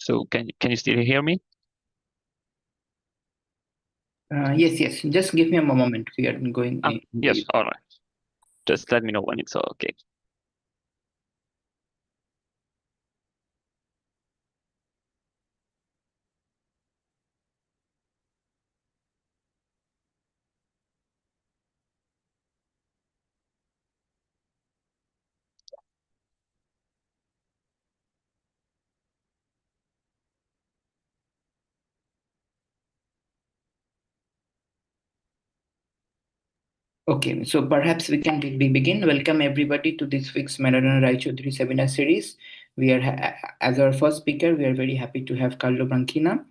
So can you still hear me? Yes. Just give me a moment. We are going. Yes, all right. Just let me know when it's okay. Okay, so perhaps we can begin. Welcome everybody to this week's Majorana-Raychaudhuri seminar series. We are, as our first speaker, we are very happy to have Carlo Branchina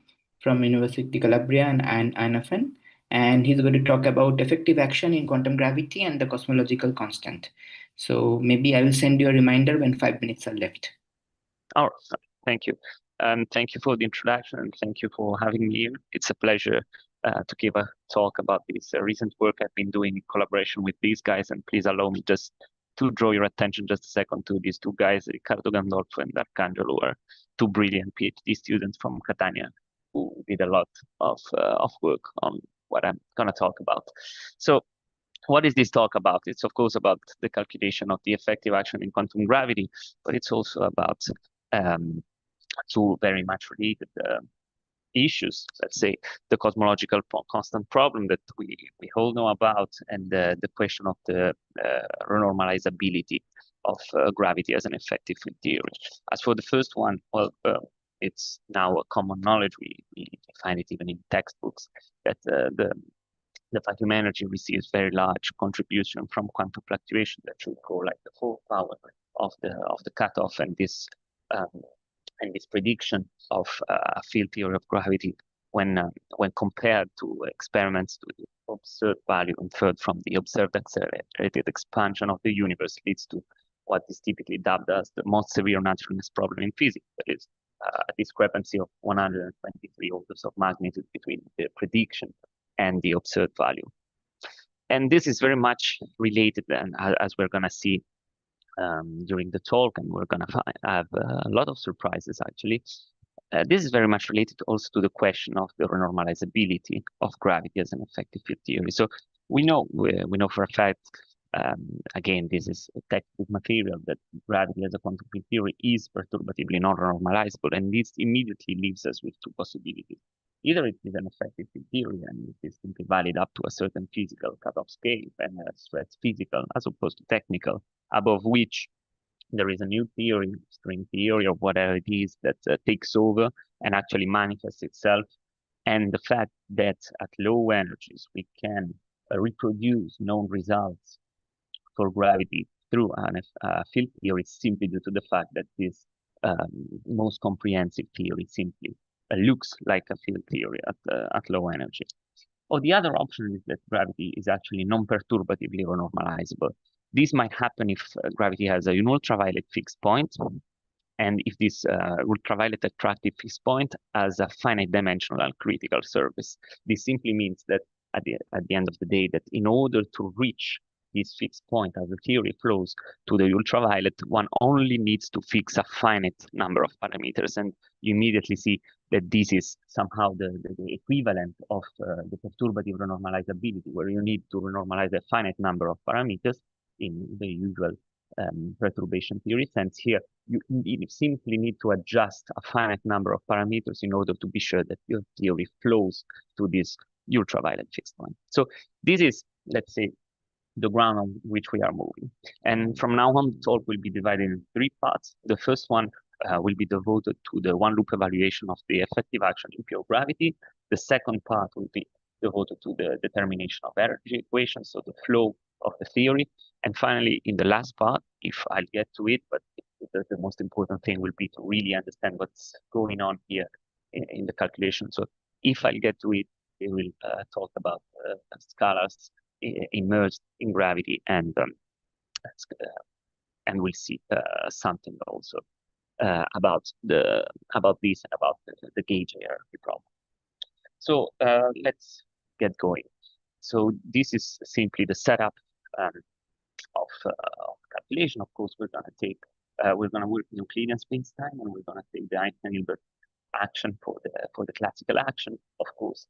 from Università della Calabria and INFN, and he's going to talk about effective action in quantum gravity and the cosmological constant. So maybe I will send you a reminder when 5 minutes are left. All right, thank you. Thank you for the introduction and thank you for having me here. It's a pleasure to give a talk about this recent work I've been doing in collaboration with these guys. And please allow me just to draw your attention just a second to these two guys, Riccardo Gandolfo and Arcangelo, who are two brilliant PhD students from Catania who did a lot of work on what I'm going to talk about. So what is this talk about? It's of course about the calculation of the effective action in quantum gravity, but it's also about two very much related issues, let's say the cosmological constant problem that we all know about, and the question of the renormalizability of gravity as an effective field theory. As for the first one, well, it's now a common knowledge. We find it even in textbooks that the vacuum energy receives very large contribution from quantum fluctuation that should go like the whole power of the cutoff, and this prediction of a field theory of gravity when compared to experiments to the observed value inferred from the observed accelerated expansion of the universe leads to what is typically dubbed as the most severe naturalness problem in physics. That is a discrepancy of 123 orders of magnitude between the prediction and the observed value. And this is very much related, and as we're going to see during the talk, and we're going to have a lot of surprises actually. This is very much related also to the question of the renormalizability of gravity as an effective field theory. So we know for a fact, again, this is a textbook material, that gravity as a quantum field theory is perturbatively non-renormalizable, and this immediately leaves us with two possibilities. Either it is an effective field theory and it is simply valid up to a certain physical cutoff scale and stress physical as opposed to technical, above which there is a new theory, string theory or whatever it is, that takes over and actually manifests itself. And the fact that at low energies we can reproduce known results for gravity through a field theory simply due to the fact that this most comprehensive theory simply looks like a field theory at low energy. Or the other option is that gravity is actually non-perturbatively renormalizable. This might happen if gravity has an ultraviolet fixed point, and if this ultraviolet attractive fixed point has a finite dimensional critical surface. This simply means that at the end of the day, that in order to reach this fixed point as the theory flows to the ultraviolet, one only needs to fix a finite number of parameters, and you immediately see that this is somehow the equivalent of the perturbative renormalizability, where you need to renormalize a finite number of parameters in the usual perturbation theory sense. Here, you simply need to adjust a finite number of parameters in order to be sure that your theory flows to this ultraviolet fixed point. So this is, let's say, the ground on which we are moving. And from now on, the talk will be divided in three parts. The first one will be devoted to the one-loop evaluation of the effective action in pure gravity. The second part will be devoted to the determination of energy equations, so the flow of the theory. And finally, in the last part, if I'll get to it, but the most important thing will be to really understand what's going on here in the calculation. So if I'll get to it, we will talk about scalars immersed in gravity, and we'll see something also about this and about the gauge hierarchy problem. So let's get going. So this is simply the setup of calculation. Of course, we're going to work in Euclidean space-time, and we're going to take the Einstein-Hilbert action for the classical action. Of course,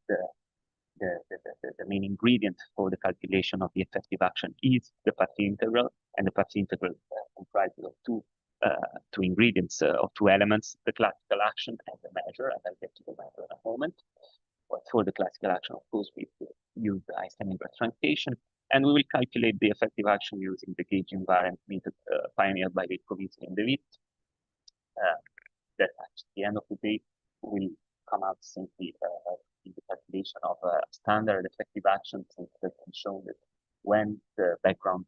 the main ingredient for the calculation of the effective action is the path integral, and the path integral comprises of two ingredients or two elements: the classical action and the measure. And I'll get to the measure in a moment. But for the classical action, of course, we use the Einstein inverse truncation, and we will calculate the effective action using the gauge invariant method pioneered by Raychaudhuri and David. That at the end of the day will come out simply in the calculation of a standard effective action, since it has been shown that when the background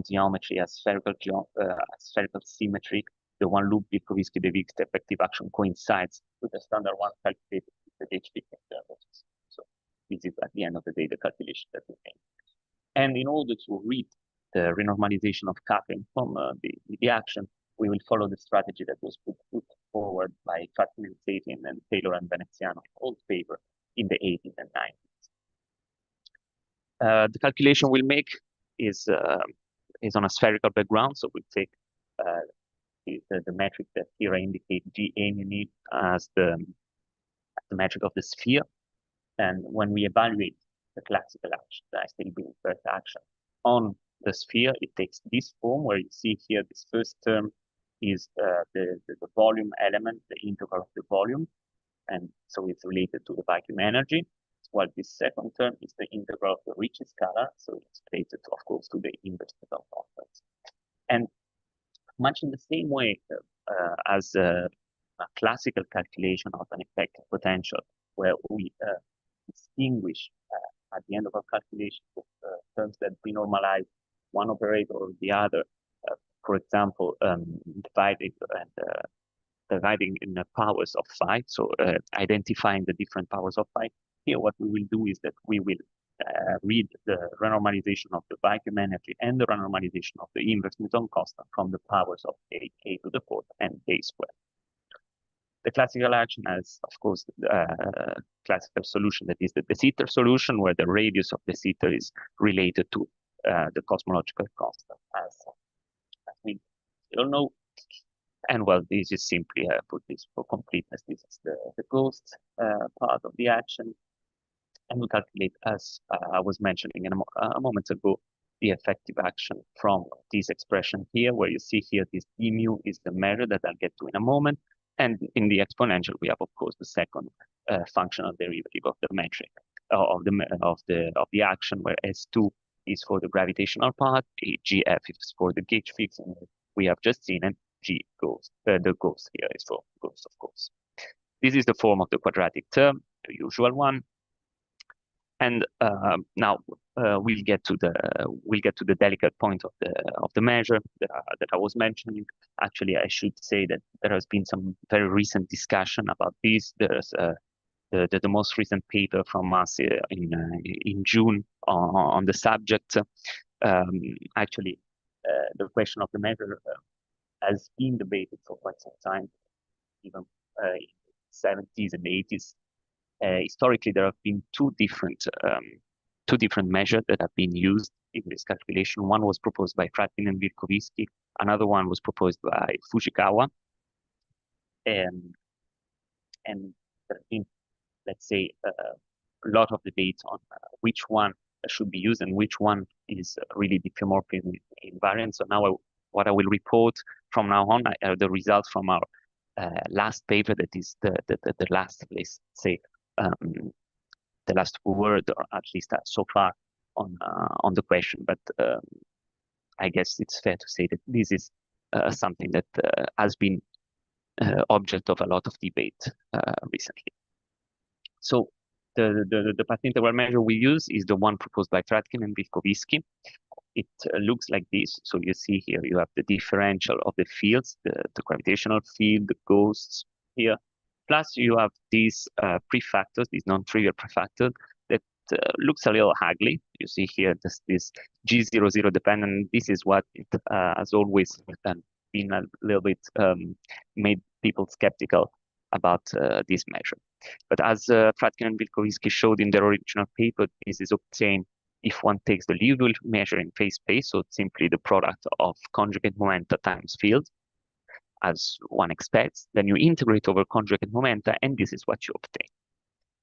geometry has spherical symmetry, the one loop Vilkovisky-de Wicht effective action coincides with the standard one calculated with the HV conservatives. So this is at the end of the day the calculation that we make. And in order to read the renormalization of coupling from the action, we will follow the strategy that was put forward by Fratkin and Satin and Taylor and Veneziano in old paper in the 80s and 90s. The calculation we'll make is on a spherical background, so we'll take the metric that here I indicate G unit as the metric of the sphere. And when we evaluate the classical action, the Einstein inverse action on the sphere, it takes this form where you see here this first term is the volume element, the integral of the volume, and so it's related to the vacuum energy. While this second term is the integral of the Ricci scalar, so it's related, of course, to the inverse total constants. And much in the same way as a classical calculation of an effective potential, where we distinguish at the end of our calculation terms that renormalize one operator or the other, for example, dividing in the powers of phi, so identifying the different powers of phi. Here, what we will do is that we will read the renormalization of the vacuum energy and the renormalization of the inverse Newton constant from the powers of k to the fourth, and k squared. The classical action has, of course, the classical solution that is the de Sitter solution, where the radius of de Sitter is related to the cosmological constant, as we still know. And well, this is simply put this for completeness. This is the ghost part of the action. And we calculate, as I was mentioning a moment ago, the effective action from this expression here, where you see here this d mu is the measure that I'll get to in a moment. And in the exponential, we have, of course, the second functional derivative of the metric of the action, where S2 is for the gravitational part, GF is for the gauge fix, and we have just seen, and G goes. The ghost here is for ghost, of course. This is the form of the quadratic term, the usual one. And now we'll get to the delicate point of the measure that I was mentioning. Actually, I should say that there has been some very recent discussion about this. There's the most recent paper from us in June on the subject. Actually, the question of the measure has been debated for quite some time, even in the 70s and 80s. Historically, there have been two different measures that have been used in this calculation. One was proposed by Fratkin and Vilkovisky. Another one was proposed by Fujikawa. And there have been, let's say, a lot of debates on which one should be used and which one is really diffeomorphic invariant. So now what I will report from now on are the results from our last paper, that is the last, let's say, the last word, or at least so far on the question. But I guess it's fair to say that this is something that has been object of a lot of debate recently. So the path integral measure we use is the one proposed by Fratkin and Vilkovisky. It looks like this. So you see here you have the differential of the fields, the gravitational field, the ghosts here. Plus you have these prefactors, these non-trivial prefactors that looks a little ugly. You see here this G00 dependent. This is what it has always been a little bit made people skeptical about this measure. But as Fratkin and Vilkovisky showed in their original paper, this is obtained if one takes the Liouville measure in phase space, so it's simply the product of conjugate momenta times field. as one expects, then you integrate over conjugate momenta, and this is what you obtain.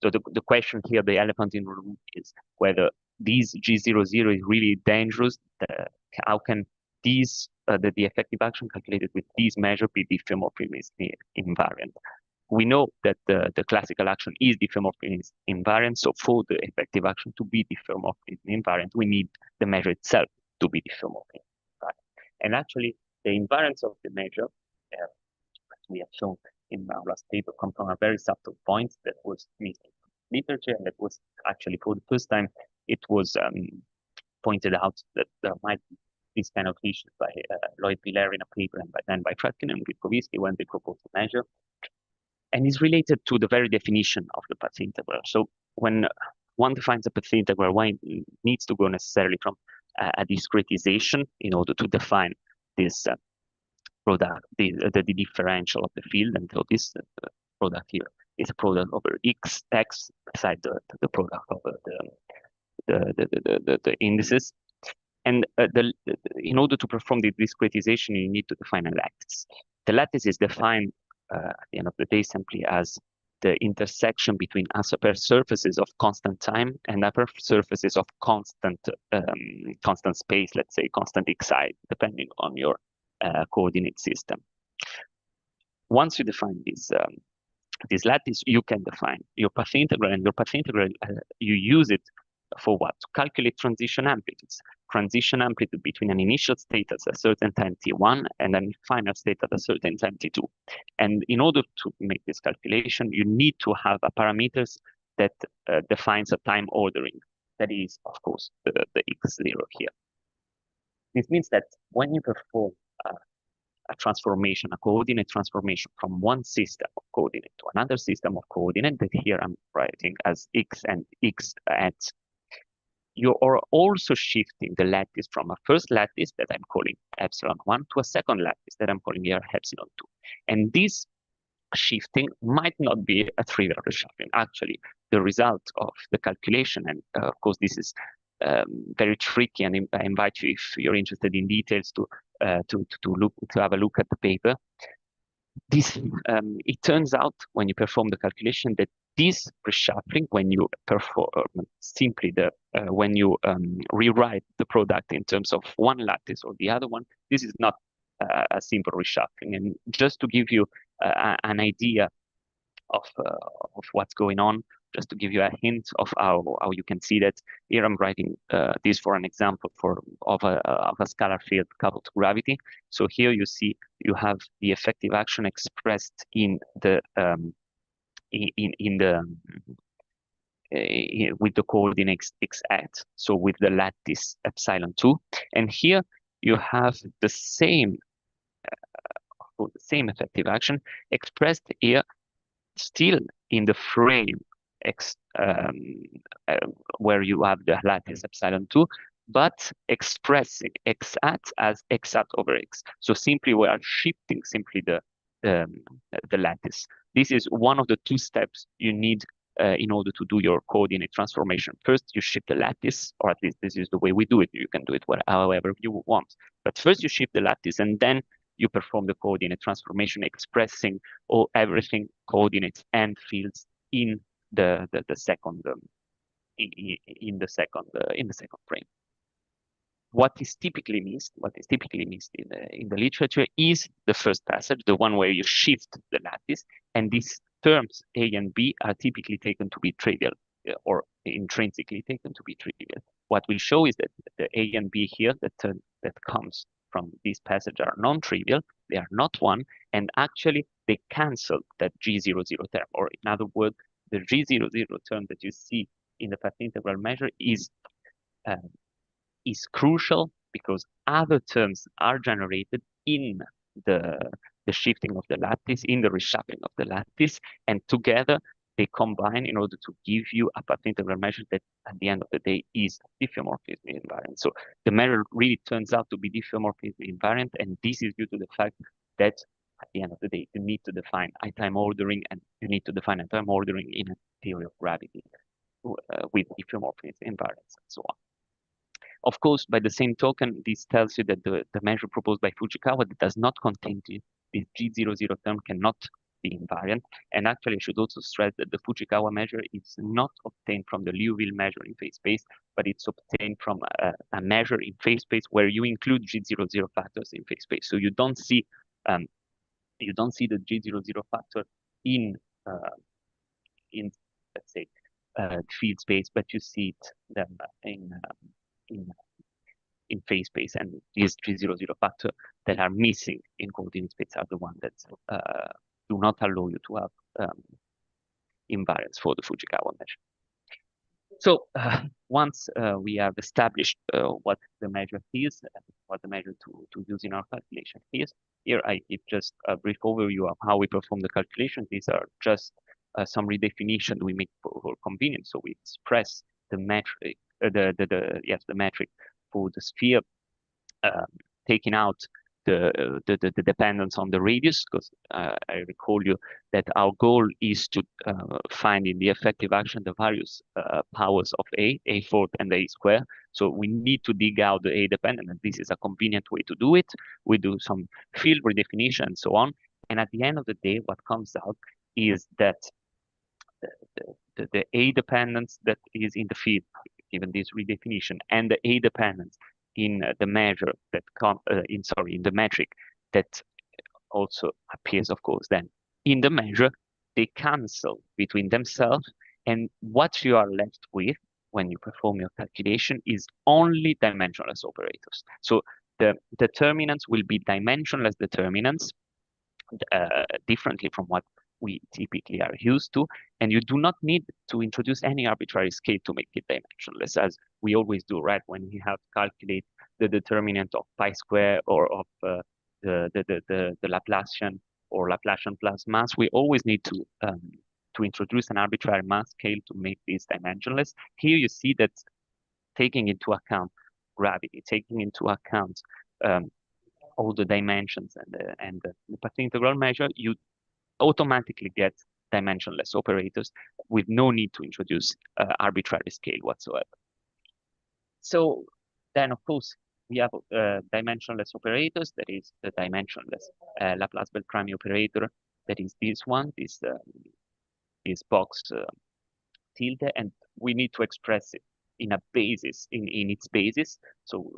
So the question here, the elephant in the room, is whether these G00 is really dangerous. How can these the effective action calculated with these measure be diffeomorphism invariant? We know that the classical action is diffeomorphism invariant. So for the effective action to be diffeomorphism invariant, we need the measure itself to be diffeomorphism invariant. And actually, the invariance of the measure, as we have shown in our last paper, come from a very subtle point that was missing in literature, and that was actually for the first time it was pointed out that there might be this kind of issues by Lloyd Villere in a paper, and then by Fredkin and Witkowiski when they proposed the measure. And is related to the very definition of the path integral. So when one defines a path integral, one needs to go necessarily from a discretization in order to define this product, the differential of the field. And so this product here is a product over x beside the product over the indices. And in order to perform the discretization, you need to define a lattice. The lattice is defined at the end of the day simply as the intersection between upper surfaces of constant time and upper surfaces of constant space, let's say constant xi, depending on your coordinate system. Once you define this lattice, you can define your path integral, and your path integral, you use it for what? To calculate transition amplitudes. Transition amplitude between an initial state at a certain time t1 and a final state at a certain time t2. And in order to make this calculation, you need to have a parameters that defines a time ordering. That is, of course, the x0 here. This means that when you perform a transformation, a coordinate transformation from one system of coordinate to another system of coordinate, that here I'm writing as x and x at, you are also shifting the lattice from a first lattice that I'm calling epsilon1 to a second lattice that I'm calling here epsilon2. And this shifting might not be a trivial reshuffling. Actually, the result of the calculation, and of course this is very tricky, and I invite you, if you're interested in details, to have a look at the paper. This it turns out when you perform the calculation that this reshuffling, when you perform simply when you rewrite the product in terms of one lattice or the other one, this is not a simple reshuffling. And just to give you an idea of what's going on, just to give you a hint of how you can see that, here I'm writing this for an example of a scalar field coupled to gravity. So here you see you have the effective action expressed in the with the coordinates x at, so with the lattice epsilon2, and here you have the same effective action expressed here still in the frame x where you have the lattice epsilon2, but expressing x at as x at over x. So simply we are shifting simply the lattice. This is one of the two steps you need in order to do your coordinate transformation. First, you shift the lattice, or at least this is the way we do it. You can do it however you want. But first you shift the lattice, and then you perform the coordinate transformation, expressing everything coordinates and fields in the second in the second frame. What is typically missed in the literature is the first passage, the one where you shift the lattice, and these terms A and B are typically taken to be trivial, or intrinsically taken to be trivial. What we show is that the A and B here that comes from this passage are non-trivial, they are not one, and actually they cancel that G00 term, or in other words, the G00 term that you see in the path integral measure is crucial because other terms are generated in the shifting of the lattice, in the reshuffling of the lattice, and together they combine in order to give you a path integral measure that at the end of the day is diffeomorphism invariant. So the measure really turns out to be diffeomorphism invariant, and this is due to the fact that at the end of the day you need to define time ordering, and you need to define time ordering in a theory of gravity with diffeomorphism invariance and so on. Of course, by the same token, this tells you that the measure proposed by Fujikawa does not contain this G00 term cannot be invariant. And actually, I should also stress that the Fujikawa measure is not obtained from the Liouville measure in phase space, but it's obtained from a measure in phase space where you include G00 factors in phase space. So you don't see the G00 factor in let's say field space, but you see it then in phase space, and these G00 factor that are missing in coordinate space are the ones that do not allow you to have invariance for the Fujikawa measure. So once we have established what the measure is, and what the measure to use in our calculation is, here I give just a brief overview of how we perform the calculation. These are just some redefinition we make for convenience. So we express the metric, the metric for the sphere, taking out the dependence on the radius, because I recall you that our goal is to find in the effective action the various powers of a fourth and a square. So we need to dig out the a dependent, and this is a convenient way to do it. We do some field redefinition and so on, and at the end of the day, what comes out is that the a dependence that is in the field, given this redefinition, and the a dependence in the measure that in the metric that also appears, of course, then in the measure, they cancel between themselves, and what you are left with when you perform your calculation is only dimensionless operators. So the determinants will be dimensionless determinants, differently from what we typically are used to, and you do not need to introduce any arbitrary scale to make it dimensionless, as we always do, right? When we have to calculate the determinant of pi square or of the Laplacian or Laplacian plus mass, we always need to introduce an arbitrary mass scale to make this dimensionless. Here you see that taking into account gravity, taking into account all the dimensions and the path integral measure, you automatically get dimensionless operators with no need to introduce arbitrary scale whatsoever. So then, of course, we have dimensionless operators, that is the dimensionless Laplace-Beltrami operator, that is this one, this box tilde, and we need to express it in a basis, in its basis. So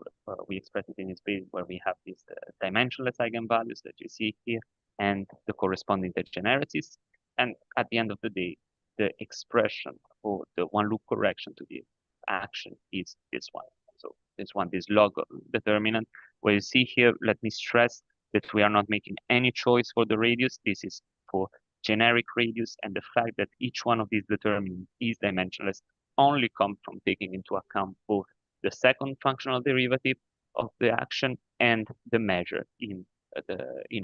we express it in its basis where we have these dimensionless eigenvalues that you see here, and the corresponding degeneracies. And at the end of the day, the expression for the one loop correction to the action is this one. So this one, this log determinant, where you see here, let me stress that we are not making any choice for the radius. This is for generic radius, and the fact that each one of these determinants is dimensionless only comes from taking into account both the second functional derivative of the action and the measure in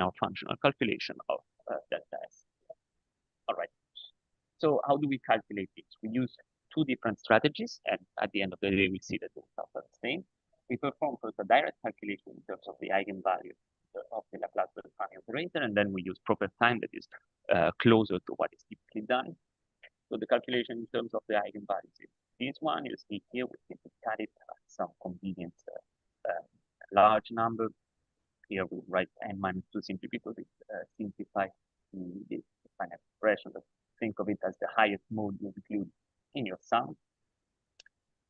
our functional calculation of delta S. All right. So how do we calculate this? We use two different strategies, and at the end of the day, we see that the results are the same. We perform first a direct calculation in terms of the eigenvalue of the Laplace-Beltrami operator, and then we use proper time that is closer to what is typically done. So the calculation in terms of the eigenvalues is this one. You see here, we simply cut it at some convenient large number. Here we write n-2 simply because it simplifies the final expression. But think of it as the highest mode you include in your sum.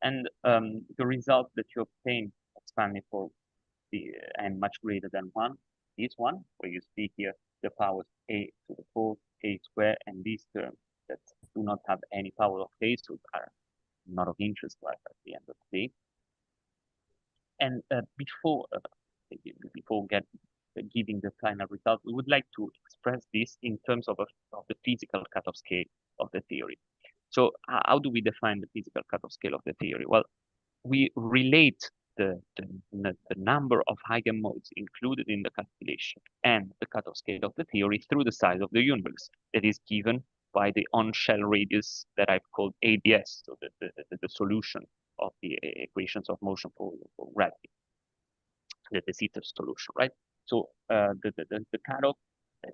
And the result that you obtain expanding for the n much greater than 1, this one, where you see here the powers a to the 4th, a squared, and these terms that do not have any power of a, so are not of interest to us at the end of the day. And before giving the final result, we would like to express this in terms of the physical cutoff scale of the theory. So how do we define the physical cutoff scale of the theory? Well, we relate the number of eigenmodes included in the calculation and the cutoff scale of the theory through the size of the universe that is given by the on-shell radius that I've called ADS, so the solution of the equations of motion for gravity, the de Sitter solution, right? So the cutoff that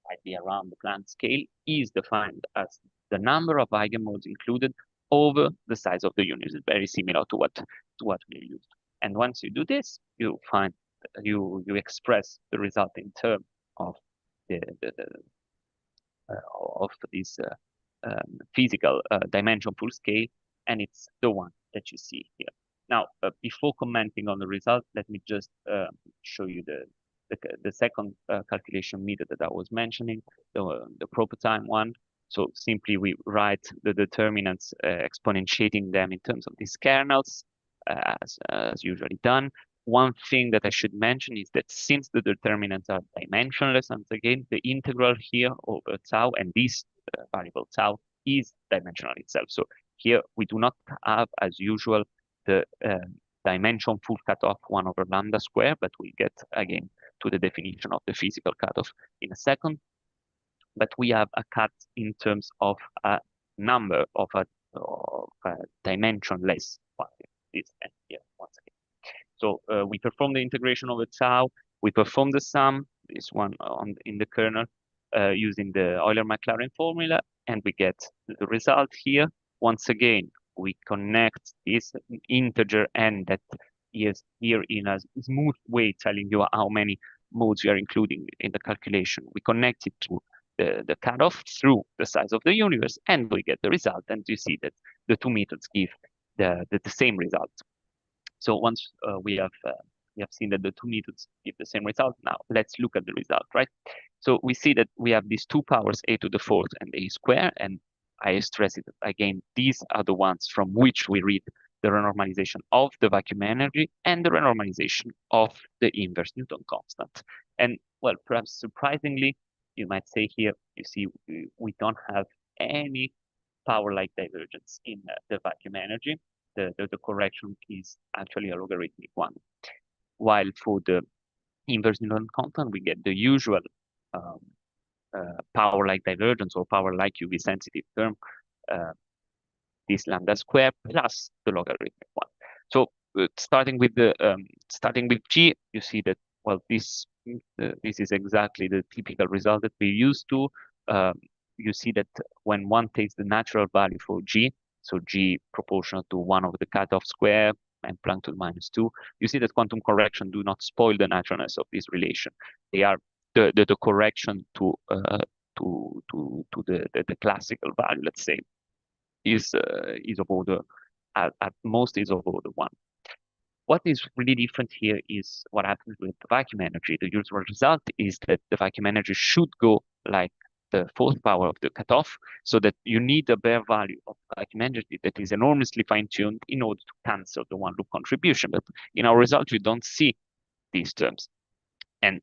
might be around the Planck scale is defined as the number of eigenmodes included over the size of the universe. It's very similar to what we used. And once you do this, you find you express the result in terms of this physical dimension full scale, and it's the one that you see here. Now, before commenting on the result, let me just show you the second calculation method that I was mentioning, the proper time one. So simply we write the determinants exponentiating them in terms of these kernels, as usually done. One thing that I should mention is that since the determinants are dimensionless, and again, the integral here over tau and this variable tau is dimensional itself. So here we do not have, as usual, the dimension full cutoff 1 over lambda square, but we get again to the definition of the physical cutoff in a second. But we have a cut in terms of a number of a dimensionless one. This and here once again. So we perform the integration over tau. We perform the sum, this one in the kernel, using the Euler-Maclaurin formula, and we get the result here. Once again, we connect this integer n that is here in a smooth way, telling you how many modes you are including in the calculation. We connect it to the cutoff through the size of the universe, and we get the result. And you see that the two methods give the same result. So once we have seen that the two methods give the same result, now let's look at the result, right? So we see that we have these two powers, a to the fourth and a square, and I stress it again, these are the ones from which we read the renormalization of the vacuum energy and the renormalization of the inverse Newton constant. And well, perhaps surprisingly, you might say here, you see, we don't have any power-like divergence in the vacuum energy. The correction is actually a logarithmic one. While for the inverse Newton constant, we get the usual power-like divergence or power-like UV sensitive term, this lambda square plus the logarithmic one. So starting with G, you see that well, this is exactly the typical result that we used to. You see that when one takes the natural value for G, so G proportional to 1 over the cutoff square and Planck to the -2, you see that quantum correction do not spoil the naturalness of this relation. They are the correction to the classical value, let's say, is of order at most is of order 1. What is really different here is what happens with the vacuum energy. The usual result is that the vacuum energy should go like the fourth power of the cutoff, so that you need a bare value of vacuum energy that is enormously fine-tuned in order to cancel the one loop contribution. But in our result, you don't see these terms. And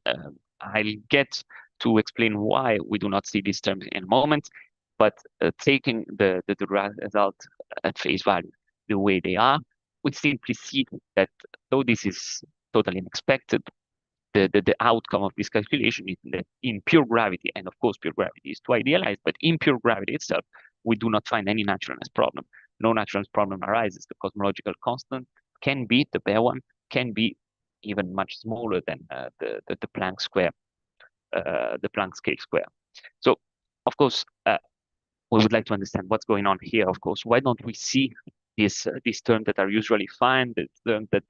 I'll get to explain why we do not see these terms in a moment. But taking the result at face value the way they are, we simply see that though this is totally unexpected, the outcome of this calculation is that in pure gravity, and of course pure gravity is too idealized, but in pure gravity itself, we do not find any naturalness problem. No naturalness problem arises. The cosmological constant can be, the bare one, can be even much smaller than the Planck square, the Planck scale square. So, of course, we would like to understand what's going on here. Of course, why don't we see these terms that are usually fine, the terms that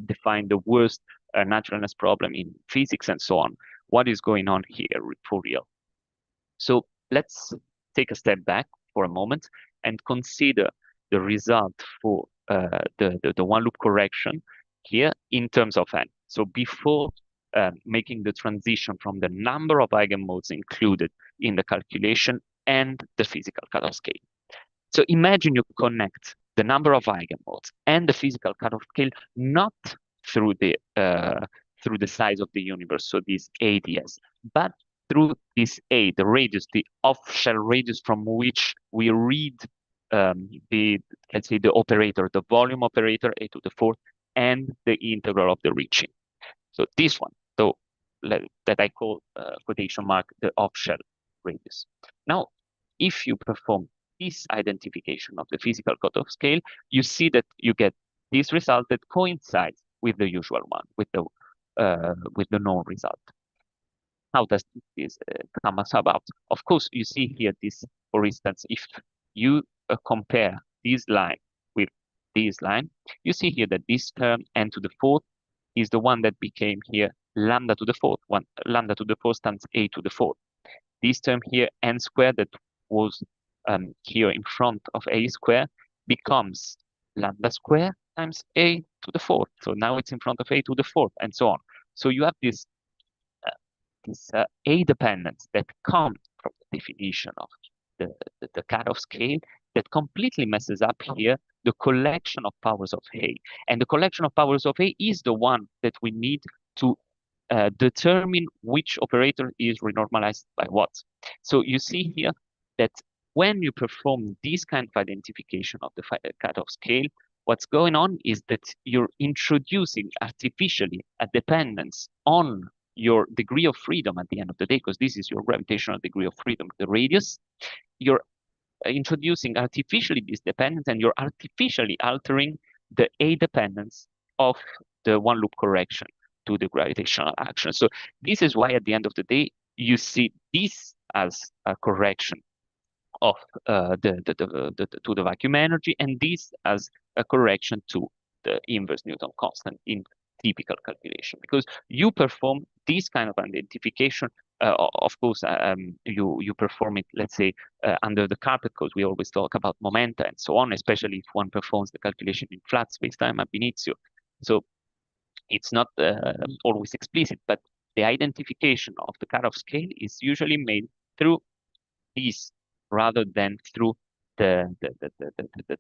define the worst naturalness problem in physics and so on? What is going on here for real? So let's take a step back for a moment and consider the result for the one loop correction here in terms of n. So before making the transition from the number of eigenmodes included in the calculation and the physical cutoff scale. So imagine you connect the number of eigenmodes and the physical cutoff scale not through the size of the universe, so this ADS, but through this A, the radius, the off-shell radius from which we read let's say the operator, the volume operator, a to the fourth, and the integral of the reaching. So this one, so that I call quotation mark the off-shell radius. Now, if you perform this identification of the physical cutoff scale, you see that you get this result that coincides with the usual one, with the known result. How does this come about? Of course, you see here this, for instance, if you compare this line with this line, you see here that this term n to the fourth is the one that became here lambda to the fourth. Lambda to the fourth times a to the fourth. This term here, n squared, that was here in front of a squared, becomes lambda squared times a to the fourth. So now it's in front of a to the fourth, and so on. So you have this a dependence that comes from the definition of the cutoff scale that completely messes up here the collection of powers of A. And the collection of powers of A is the one that we need to determine which operator is renormalized by what. So you see here that when you perform this kind of identification of the cutoff scale, what's going on is that you're introducing artificially a dependence on your degree of freedom at the end of the day, because this is your gravitational degree of freedom, the radius. You're introducing artificially this dependence, and you're artificially altering the A dependence of the one loop correction to the gravitational action. So this is why at the end of the day, you see this as a correction of to the vacuum energy, and this as a correction to the inverse Newton constant in typical calculation, because you perform this kind of identification. Of course, you perform it, let's say, under the carpet, because we always talk about momenta and so on, especially if one performs the calculation in flat space-time ab initio. So it's not always explicit, but the identification of the cutoff scale is usually made through this rather than through the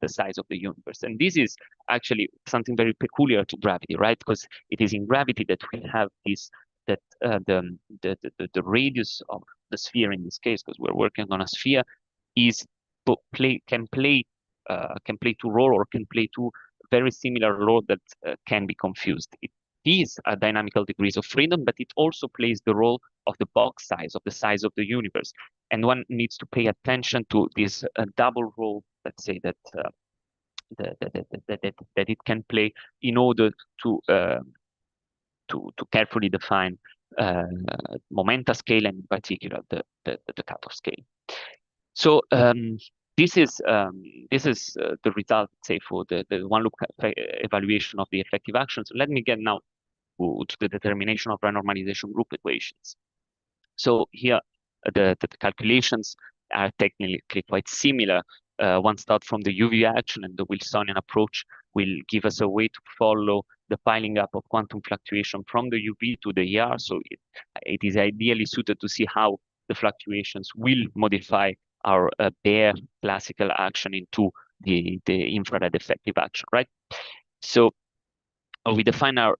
size of the universe. And this is actually something very peculiar to gravity, right? Because it is in gravity that we have this, that the radius of the sphere in this case, because we're working on a sphere, is can play two roles, or can play two very similar roles that can be confused. It is a dynamical degrees of freedom, but it also plays the role of the box size, of the size of the universe. And one needs to pay attention to this double role, let's say, that that it can play in order to carefully define momenta scale, and in particular the cutoff scale. So this is the result, say, for the one loop evaluation of the effective action. So let me get now to the determination of renormalization group equations. So here the calculations are technically quite similar. One start from the UV action, and the Wilsonian approach will give us a way to follow the piling up of quantum fluctuation from the UV to the ER. So it is ideally suited to see how the fluctuations will modify our bare classical action into the infrared effective action, right? So we define our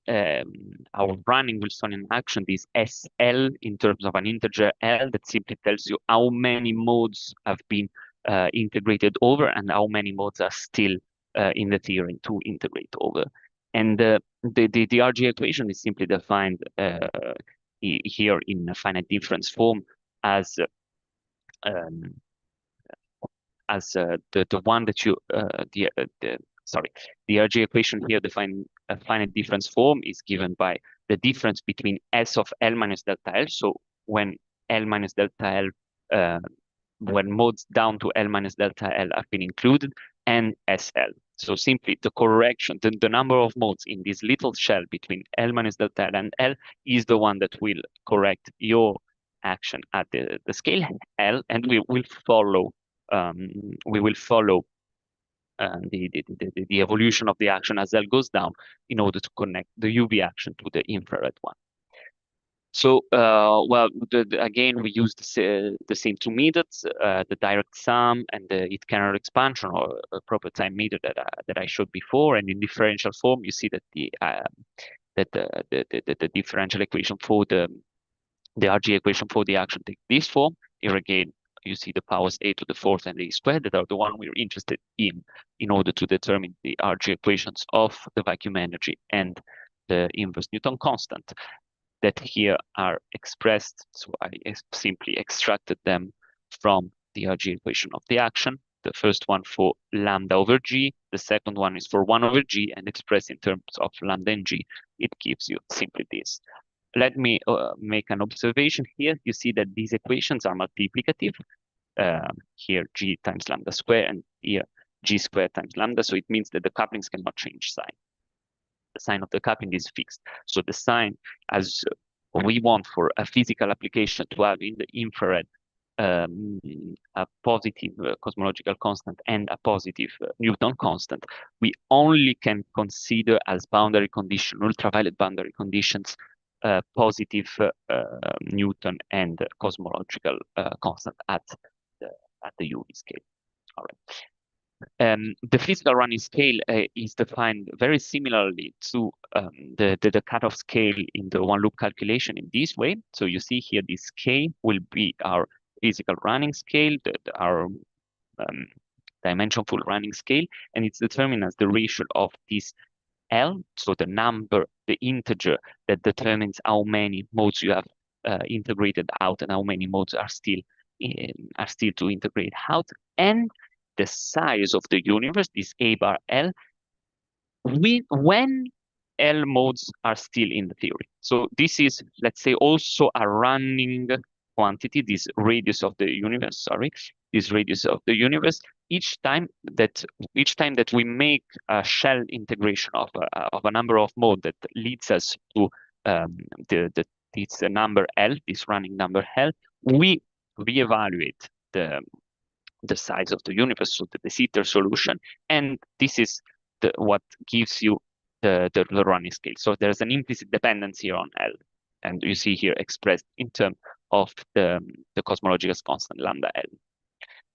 running Wilsonian action, this SL, in terms of an integer L that simply tells you how many modes have been integrated over and how many modes are still in the theory to integrate over. And the RG equation is simply defined here in a finite difference form as the one that you the RG equation here defined a finite difference form is given by the difference between S of L minus delta L. So when L minus delta L, when modes down to L minus delta L have been included, and SL. So simply the correction, the number of modes in this little shell between L minus delta L and L is the one that will correct your action at the scale L, and we will follow the evolution of the action as L goes down in order to connect the UV action to the infrared one. So, well, again, we use the same two methods, the direct sum and the Aitken expansion, or proper time method that I showed before. And in differential form, you see that the differential equation for the RG equation for the action takes this form. Here again, you see the powers a to the fourth and a squared that are the one we're interested in order to determine the RG equations of the vacuum energy and the inverse Newton constant that here are expressed. So I simply extracted them from the RG equation of the action. The first one for lambda over g, the second one is for 1 over g, and expressed in terms of lambda and g, it gives you simply this. Let me make an observation here. You see that these equations are multiplicative. Here g times lambda square, and here g squared times lambda. So it means that the couplings cannot change sign. The sign of the coupling is fixed. So the sign, as we want for a physical application to have in the infrared a positive cosmological constant and a positive Newton constant, we only can consider as boundary condition, ultraviolet boundary conditions, positive Newton and cosmological constant at the UV scale. All right. The physical running scale is defined very similarly to the cutoff scale in the one-loop calculation in this way. So you see here, this scale will be our physical running scale, our dimensionful running scale, and it's determined as the ratio of this L, so the number, the integer that determines how many modes you have integrated out and how many modes are still to integrate out, and the size of the universe, this A bar L, when L modes are still in the theory. So this is, let's say, also a running quantity, this radius of the universe, this radius of the universe. Each time that we make a shell integration of a number of modes that leads us to this number L, this running number L, we reevaluate the size of the universe, so the de Sitter solution, and this is what gives you the running scale. So there's an implicit dependency on L, and you see here expressed in terms of the cosmological constant lambda L.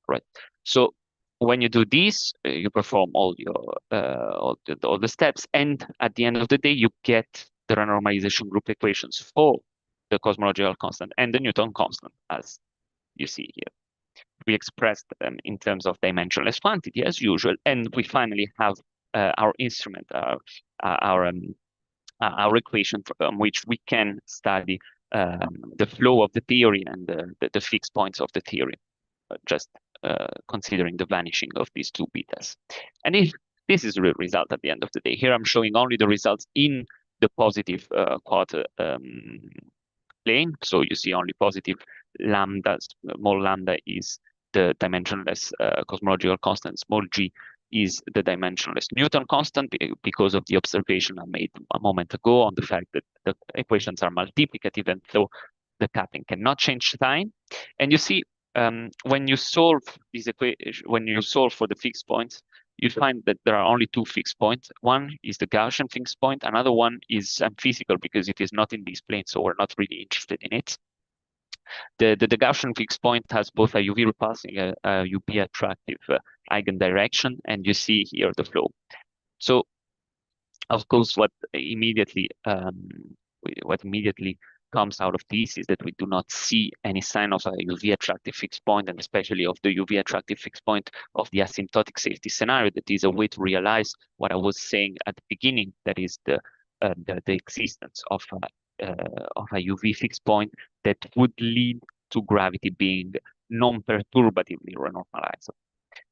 Right. So when you do this, you perform all your all the steps, and at the end of the day, you get the renormalization group equations for the cosmological constant and the Newton constant, as you see here. We expressed them in terms of dimensionless quantity as usual, and we finally have our instrument, our equation from which we can study the flow of the theory and the fixed points of the theory, just considering the vanishing of these two betas. And if this is the result at the end of the day, here I'm showing only the results in the positive quarter plane. So you see only positive lambda, small lambda is the dimensionless cosmological constant, small g is the dimensionless Newton constant, because of the observation I made a moment ago on the fact that the equations are multiplicative, and so the coupling cannot change sign. And you see, when you solve this equation, when you solve for the fixed points, you find that there are only two fixed points. One is the Gaussian fixed point. Another one is unphysical because it is not in this plane, so we're not really interested in it. The Gaussian fixed point has both a UV repulsing, a UV attractive eigendirection, and you see here the flow. So, of course, what immediately comes out of this is that we do not see any sign of a UV attractive fixed point, and especially of the UV attractive fixed point of the asymptotic safety scenario. That is a way to realize what I was saying at the beginning, that is the existence of a UV fixed point that would lead to gravity being non-perturbatively renormalizable.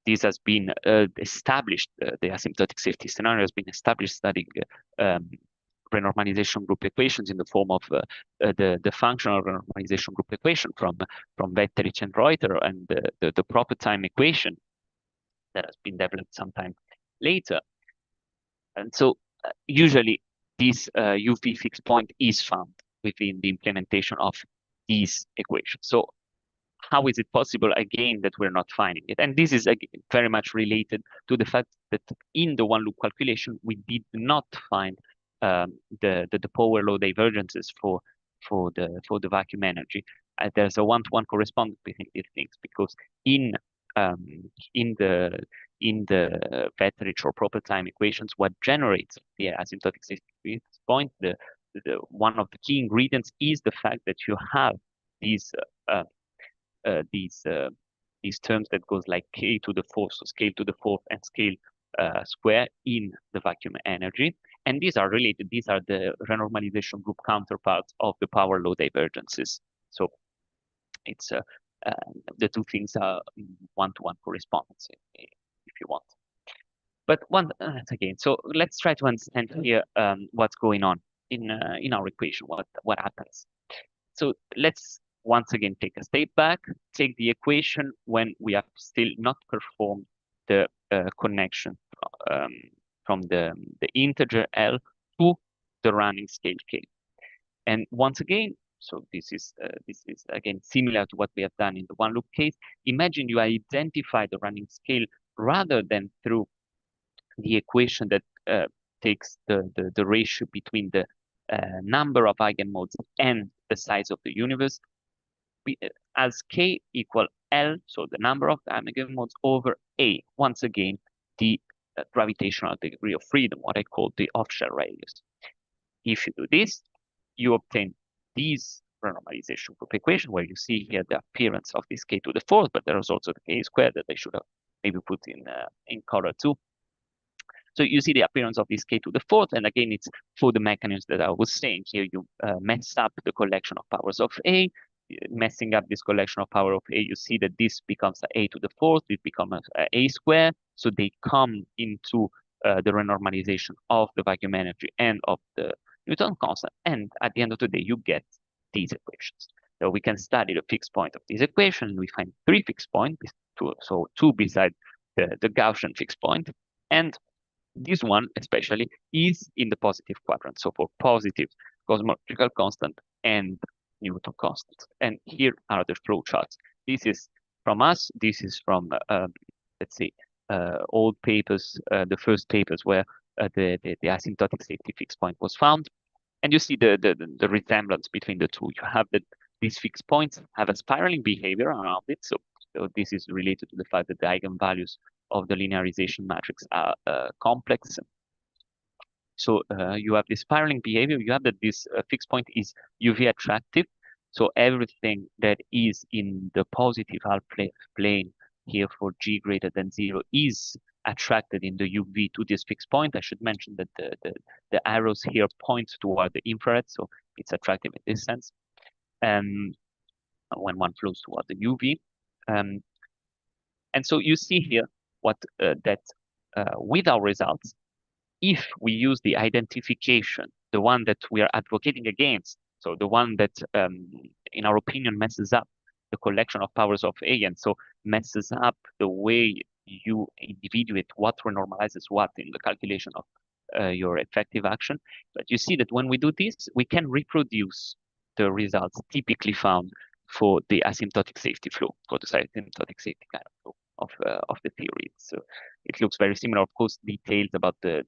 This has been established, the asymptotic safety scenario has been established studying renormalization group equations in the form of the functional renormalization group equation from Wetterich and Reuter, and the proper time equation that has been developed sometime later. And so usually this UV fixed point is found within the implementation of these equations. So how is it possible, again, that we're not finding it? And this is very much related to the fact that in the one-loop calculation, we did not find the power law divergences for the vacuum energy. There's a one-to-one correspondence between these things, because in the Wetterich or proper time equations, what generates the asymptotic safety point, one of the key ingredients is the fact that you have these terms that goes like k to the fourth, so scale to the fourth and scale square in the vacuum energy. And these are related, these are the renormalization group counterparts of the power law divergences. So it's the two things are one-to-one correspondence, if you want. But again, so let's try to understand here what's going on in our equation, what happens. So let's once again take a step back, take the equation when we have still not performed the connection from the integer L to the running scale K. And once again, so this is again similar to what we have done in the one loop case. Imagine you identify the running scale rather than through the equation that takes the ratio between the number of eigenmodes and the size of the universe, as K equal L, so the number of eigenmodes over A. Once again, the gravitational degree of freedom, what I call the off-shell radius. If you do this, you obtain these renormalization group equation where you see here the appearance of this K to the fourth, but there is also the K squared that I should have maybe put in color too. So you see the appearance of this K to the fourth, and again, it's for the mechanisms that I was saying. Here you mess up the collection of powers of A. Messing up this collection of power of A, you see that this becomes A to the fourth, it becomes A squared. So they come into the renormalization of the vacuum energy and of the Newton constant. And at the end of the day, you get these equations. So we can study the fixed point of this equation, and we find three fixed points, so two beside the Gaussian fixed point. And this one especially is in the positive quadrant. So for positive cosmological constant and Newton constant. And here are the flow charts. This is from us. This is from, let's say, old papers, the first papers where the asymptotic safety fixed point was found. And you see the resemblance between the two. You have that these fixed points have a spiraling behavior around it. So this is related to the fact that the eigenvalues of the linearization matrix are complex. So you have this spiraling behavior. You have that this fixed point is UV attractive. So everything that is in the positive half plane here for G greater than 0 is attracted in the UV to this fixed point. I should mention that the arrows here point toward the infrared, so it's attractive in this sense. When one flows toward the UV. And so you see here what that with our results, if we use the identification, the one that we are advocating against, so the one that, in our opinion, messes up the collection of powers of A, and so messes up the way you individuate what renormalizes what in the calculation of your effective action. But you see that when we do this, we can reproduce the results typically found for the asymptotic safety flow, for the asymptotic safety kind of flow of the theory. So it looks very similar. Of course, details about the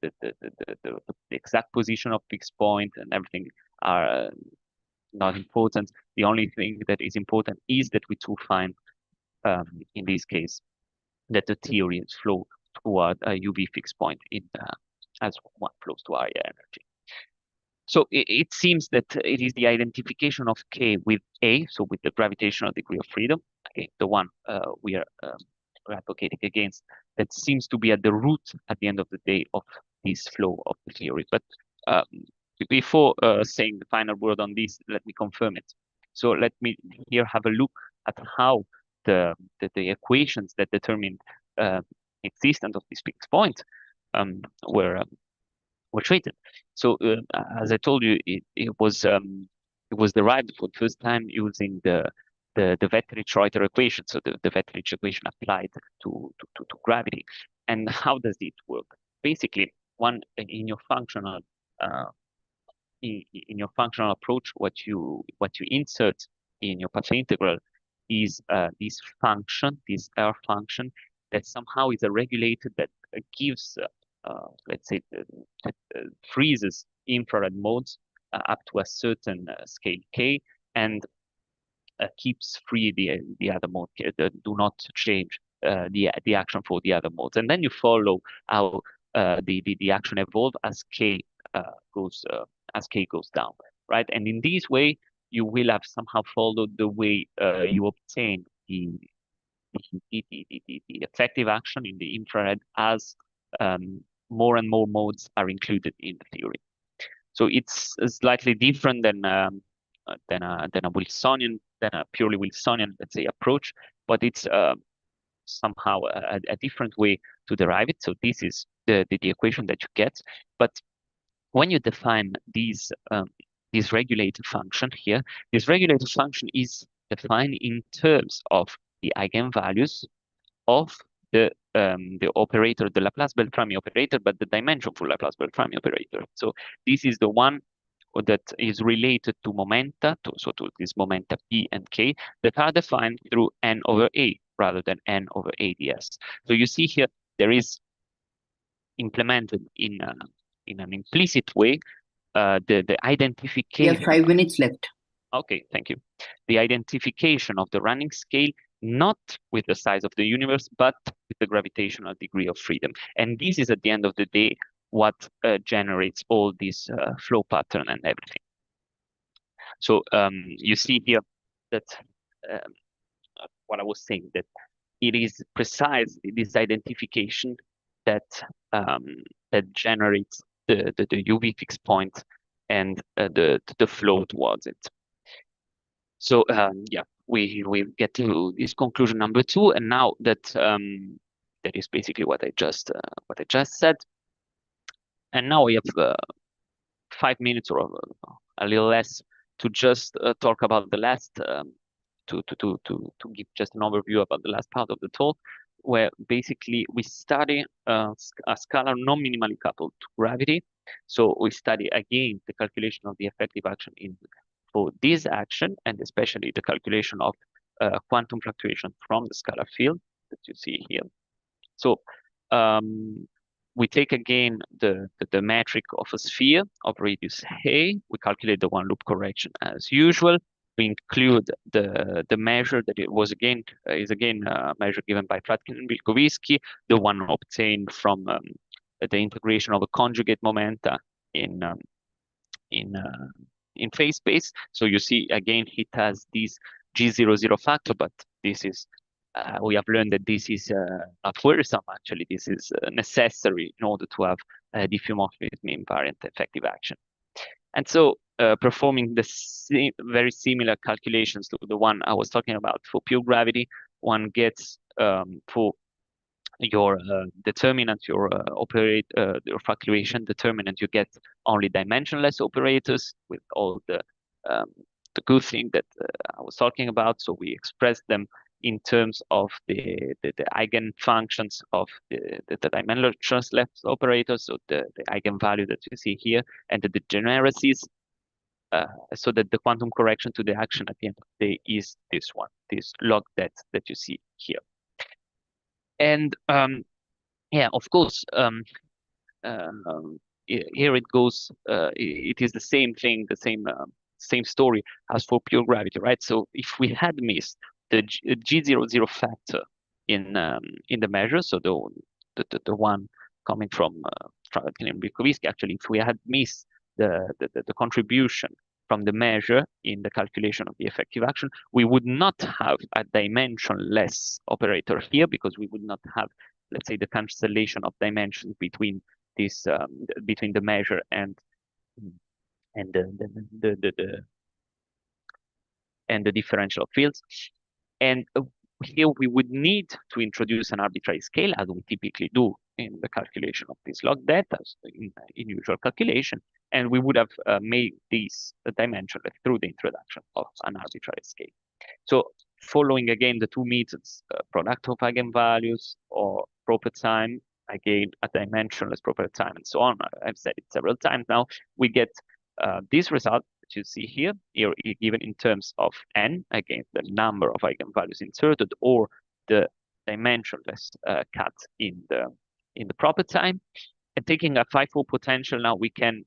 exact position of fixed point and everything are not important. The only thing that is important is that we do find, in this case, that the theories flow toward a UV fixed point in as one flows to area energy. So it seems that it is the identification of K with A, so with the gravitational degree of freedom, okay, the one we are advocating against, that seems to be at the root at the end of the day of this flow of the theory. But before saying the final word on this, let me confirm it. So let me here have a look at how the equations that determine existence of this fixed point were treated. So as I told you, it was derived for the first time using the Wetterich-Reuter equation, so the Wetterich equation applied to gravity. And how does it work? Basically, one in your functional approach, what you insert in your partial integral is this function, this R function, that somehow is a regulator that gives, let's say, freezes infrared modes up to a certain scale K, and keeps free the other mode, do not change the action for the other modes. And then you follow how the action evolve as K goes down, right? And in this way, you will have somehow followed the way you obtain the effective action in the infrared as more and more modes are included in the theory. So it's slightly different than a Wilsonian, than a purely Wilsonian, let's say, approach, but it's somehow a different way to derive it. So this is the equation that you get. But when you define this regulator function here, this regulator function is defined in terms of the eigenvalues of the the operator, the Laplace-Beltrami operator, but the dimension for Laplace-Beltrami operator. So this is the one that is related to momenta, to this momenta P and K, that are defined through n over A rather than n over AdS. So you see here, there is implemented in an implicit way the identification. We have 5 minutes left. Okay, thank you. The identification of the running scale, not with the size of the universe, but with the gravitational degree of freedom. And this is, at the end of the day, what generates all this flow pattern and everything. So you see here that what I was saying, that it is precisely this identification that that generates the UV fixed point and the flow towards it. So yeah, we get to this conclusion number 2, and now that that is basically what I just said. And now we have 5 minutes or a little less to just talk about the last to give just an overview about the last part of the talk, where basically we study a scalar non-minimally coupled to gravity. So we study again the calculation of the effective action for this action, and especially the calculation of quantum fluctuation from the scalar field that you see here. So we take again the metric of a sphere of radius A. We calculate the one loop correction as usual. We include the measure that is again a measure given by Fratkin and Vilkovisky, the one obtained from the integration of a conjugate momenta in phase space. So you see again it has this G00 factor, but this is we have learned that this is not worrisome. Actually, this is necessary in order to have a diffeomorphism invariant effective action. And so performing the very similar calculations to the one I was talking about for pure gravity, one gets for your determinant, your fluctuation determinant, you get only dimensionless operators with all the good thing that I was talking about. So we express them in terms of the eigenfunctions of the dimensionless operators, so the eigenvalue that you see here, and the degeneracies, so that the quantum correction to the action at the end of the day is this one, this log that you see here. And yeah, of course, here it goes. It is the same thing, the same story as for pure gravity, right? So if we had missed the G00 factor in the measure, so the one coming from Fratkin and Vilkovisky, actually, if we had missed the contribution from the measure in the calculation of the effective action, we would not have a dimensionless operator here, because we would not have, let's say, the cancellation of dimensions between this between the measure and the differential of fields. And here we would need to introduce an arbitrary scale, as we typically do in the calculation of this log data, in usual calculation, and we would have made this dimensionless through the introduction of an arbitrary scale. So following again the two methods, product of eigenvalues or proper time, again a dimensionless proper time, and so on. I've said it several times now. We get this result that you see here given in terms of n, again the number of eigenvalues inserted, or the dimensionless cut in the proper time. And taking a 5-4 potential, now we can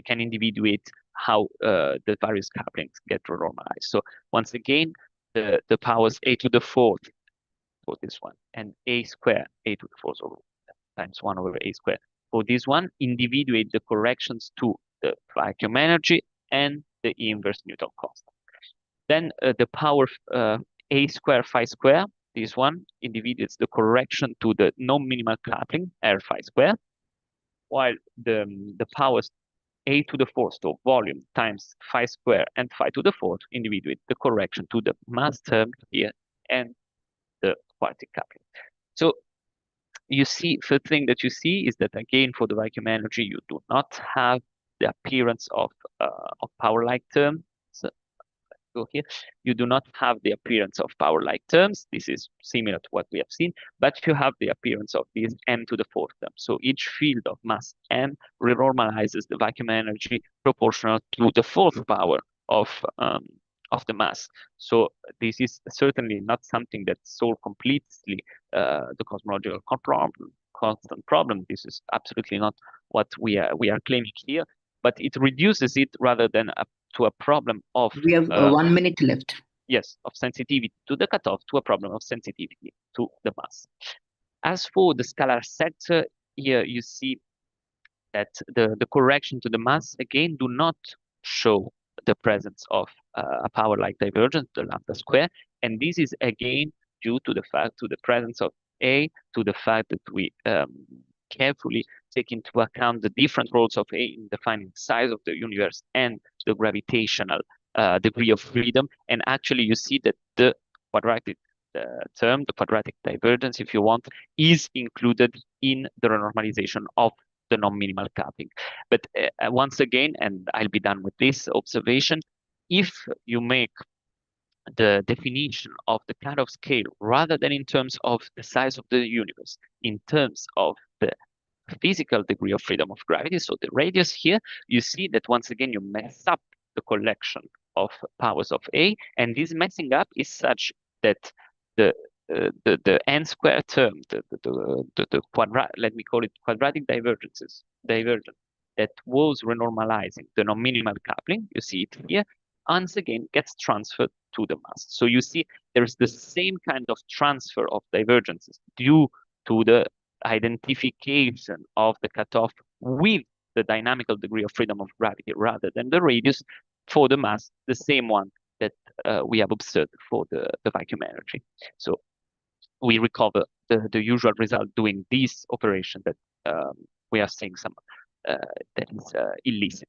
individuate how the various couplings get normalized. So once again, the powers a to the 4th for this one, and a square a to the 4th over times 1 over a square for this one, individuate the corrections to the vacuum energy and the inverse Newton constant. Then the power a square phi square, this one individuates the correction to the non-minimal coupling r phi square, while the powers a to the 4th, so volume times phi square and phi to the 4th, individuate the correction to the mass term here and the quartic coupling. So you see, the thing that you see is that again for the vacuum energy you do not have the appearance of power-like term. So So here you do not have the appearance of power-like terms. This is similar to what we have seen, but you have the appearance of this m to the fourth term. So each field of mass m renormalizes the vacuum energy proportional to the fourth power of the mass. So this is certainly not something that solves completely the cosmological constant problem. This is absolutely not what we are claiming here, but it reduces it rather than to a problem of we have 1 minute left. Yes, of sensitivity to the cutoff, to a problem of sensitivity to the mass. As for the scalar sector, here you see that the correction to the mass again do not show the presence of a power-like divergence, the lambda square, and this is again due to the presence of A, to the fact that we carefully take into account the different roles of A in defining the size of the universe and the gravitational degree of freedom. And actually, you see that the quadratic term, the quadratic divergence, if you want, is included in the renormalization of the non-minimal coupling. But once again, and I'll be done with this observation, if you make the definition of the cutoff scale rather than in terms of the size of the universe, in terms of the physical degree of freedom of gravity, so the radius here, you see that once again you mess up the collection of powers of A, and this messing up is such that the n squared term, the let me call it quadratic divergence that was renormalizing the non-minimal coupling, you see it here, once again gets transferred to the mass. So you see there's the same kind of transfer of divergences due to the identification of the cutoff with the dynamical degree of freedom of gravity rather than the radius for the mass, the same one that we have observed for the vacuum energy. So we recover the usual result doing this operation that we are seeing some that is illicit.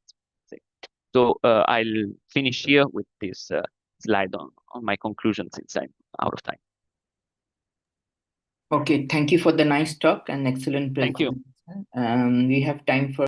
So I'll finish here with this slide on my conclusion since I'm out of time. Okay, thank you for the nice talk and excellent presentation. Thank you. We have time for